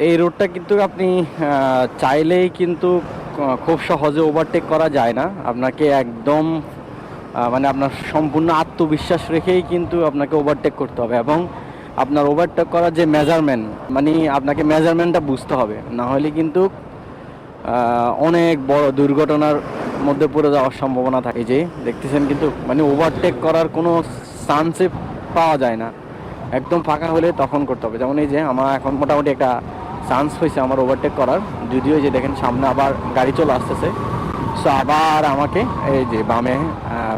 এই রোডটা কিন্তু আপনি চাইলেই কিন্তু খুব সহজে ওভারটেক করা যায় না। আপনাকে একদম মানে আপনার সম্পূর্ণ আত্মবিশ্বাস রেখেই কিন্তু আপনাকে ওভারটেক করতে হবে, এবং আপনার ওভারটেক করার যে মেজারমেন্ট, মানে আপনাকে মেজারমেন্টটা বুঝতে হবে, না হলে কিন্তু অনেক বড় দুর্ঘটনার মধ্যে পড়ে যাওয়ার সম্ভাবনা থাকে। যে দেখতেছেন কিন্তু মানে ওভারটেক করার কোনো চান্সে পাওয়া যায় না, একদম ফাঁকা হলে তখন করতে হবে। যেমন এই যে আমার এখন মোটামুটি একটা চান্স হয়েছে আমার ওভারটেক করার, যদিও যে দেখেন সামনে আবার গাড়ি চলে আসতেছে, সো আবার আমাকে এই যে বামে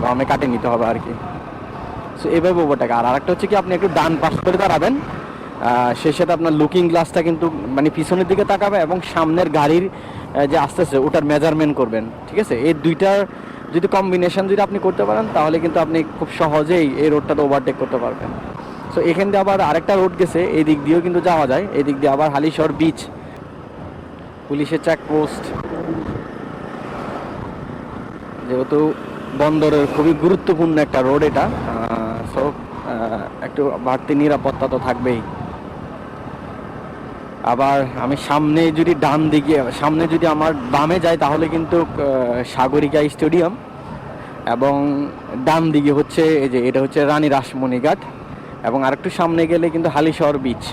বামে কাটে নিতে হবে আর কি। সো এইভাবে ওভারটেক। আর আরেকটা হচ্ছে কি, আপনি একটু ডান পাশ করে দাঁড়াবেন, সেই সাথে আপনার লুকিং গ্লাসটা কিন্তু মানে পিছনের দিকে তাকাবে, এবং সামনের গাড়ির যে আসতেছে ওটার মেজারমেন্ট করবেন, ঠিক আছে? এই দুইটার যদি কম্বিনেশন যদি আপনি করতে পারেন, তাহলে কিন্তু আপনি খুব সহজেই এই রোডটাতে ওভারটেক করতে পারবেন। সো এখান দিয়ে আবার আরেকটা রোড গেছে, এই দিক দিয়েও কিন্তু যাওয়া যায়। এই দিক দিয়ে আবার হালিশহর বিচ, পুলিশের চেকপোস্ট, যেহেতু বন্দরের খুবই গুরুত্বপূর্ণ একটা রোড এটা, সো একটু বাড়তি নিরাপত্তা তো থাকবেই। আবার আমি সামনে যদি ডান দিকে, সামনে যদি আমার বামে যাই, তাহলে কিন্তু সাগরিকা স্টেডিয়াম, এবং ডান দিকে হচ্ছে এই যে এটা হচ্ছে রানী রাসমণি ঘাট, এবং আরেকটু সামনে গেলে কিন্তু হালিশহর বিচ।